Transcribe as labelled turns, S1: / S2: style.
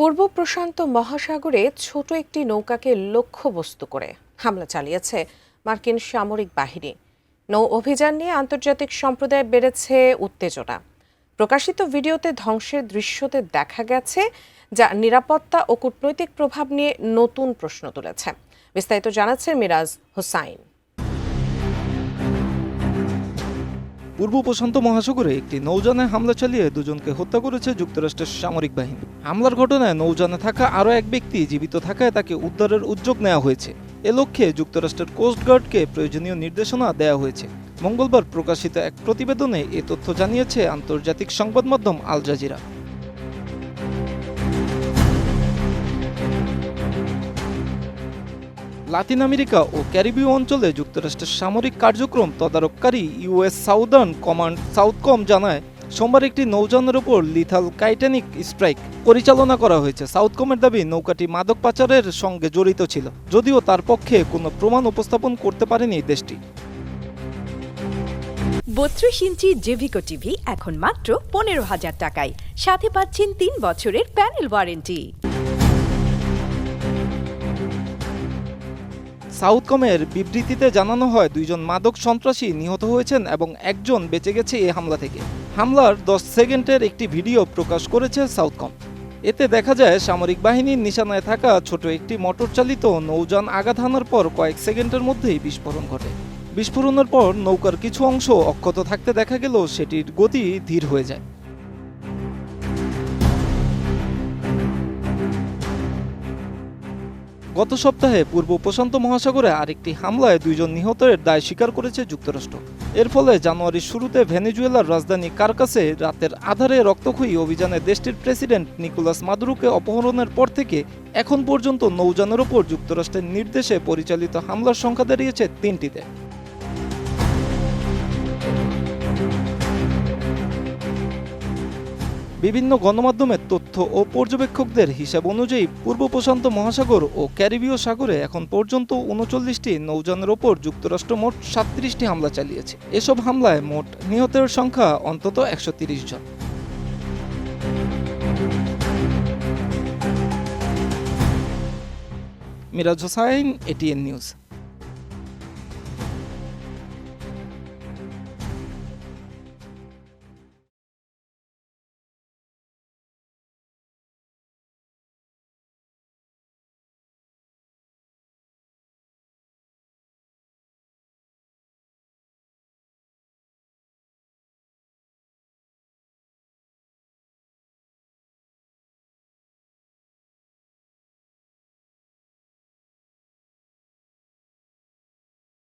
S1: পূর্ব প্রশান্ত মহাসাগরে ছোট একটি নৌকাকে লক্ষ্যবস্তু করে হামলা চালিয়েছে মার্কিন সামরিক বাহিনী। নৌ অভিযান নিয়ে আন্তর্জাতিক সম্প্রদায়ে বেড়েছে উত্তেজনা। প্রকাশিত ভিডিওতে ধ্বংসের দৃশ্যতে দেখা গেছে, যা নিরাপত্তা ও কূটনৈতিক প্রভাব নিয়ে নতুন প্রশ্ন তুলেছে। বিস্তারিত জানাচ্ছেন মিরাজ হোসাইন।
S2: পূর্ব প্রশান্ত মহাসাগরে একটি নৌযানে হামলা চালিয়ে দুজনকে হত্যা করেছে যুক্তরাষ্ট্রের সামরিক বাহিনী। হামলার ঘটনায় নৌযানে থাকা আরও এক ব্যক্তি জীবিত থাকায় তাকে উদ্ধারের উদ্যোগ নেওয়া হয়েছে। এ লক্ষ্যে যুক্তরাষ্ট্রের কোস্টগার্ডকে প্রয়োজনীয় নির্দেশনা দেওয়া হয়েছে। মঙ্গলবার প্রকাশিত এক প্রতিবেদনে এ তথ্য জানিয়েছে আন্তর্জাতিক সংবাদ মাধ্যম আল জাজিরা। লাতিন আমেরিকা ও ক্যারিবীয় অঞ্চলে যুক্তরাষ্ট্রের সামরিক কার্যক্রম তদারককারী ইউএস সাউদার্ন কমান্ড সাউথকম জানায়, সোমবার একটি নৌযানের ওপর লিথাল কাইটানিক স্ট্রাইক পরিচালনা করা হয়েছে। সাউথকমের দাবি নৌকাটি মাদক পাচারের সঙ্গে জড়িত ছিল, যদিও তার পক্ষে কোনো প্রমাণ উপস্থাপন করতে পারেনি দেশটি।
S3: 32 ইঞ্চি জেভিকো টিভি এখন মাত্র 15,000 টাকায়, সাথে পাচ্ছেন 3 বছরের প্যানেল ওয়ারেন্টি।
S2: সাউথকমের বিবৃতিতে জানানো হয়, 2 জন মাদক সন্ত্রাসী নিহত হয়েছেন এবং একজন বেঁচে গেছে এই হামলা থেকে। হামলার 10 সেকেন্ডের একটি ভিডিও প্রকাশ করেছে সাউথকম। এতে দেখা যায় সামরিক বাহিনীর নিশানায় থাকা ছোট একটি মোটর চালিত নৌযান আঘাত হানার পর কয়েক সেকেন্ডের মধ্যেই বিস্ফোরণ ঘটে। বিস্ফোরণের পর নৌকার কিছু অংশ অক্ষত থাকতে দেখা গেলেও সেটির গতি ধীর হয়ে যায়। গত সপ্তাহে পূর্ব প্রশান্ত মহাসাগরে আরেকটি হামলায় 2 জন নিহতের দায় স্বীকার করেছে যুক্তরাষ্ট্র। এর ফলে জানুয়ারির শুরুতে ভেনেজুয়েলার রাজধানী কারকাসে রাতের আধারে রক্তক্ষয়ী অভিযানে দেশটির প্রেসিডেন্ট নিকোলাস মাদুরোকে অপহরণের পর থেকে এখন পর্যন্ত নৌযানের ওপর যুক্তরাষ্ট্রের নির্দেশে পরিচালিত হামলার সংখ্যা দাঁড়িয়েছে 3টিতে। বিভিন্ন গণমাধ্যমের তথ্য ও পর্যবেক্ষকদের হিসাব অনুযায়ী পূর্ব প্রশান্ত মহাসাগর ও ক্যারিবীয় সাগরে এখন পর্যন্ত 39টি নৌযানের ওপর যুক্তরাষ্ট্র মোট 37টি হামলা চালিয়েছে। এসব হামলায় মোট নিহতের সংখ্যা অন্তত 130 জন। Miraj Hossain, ATN news.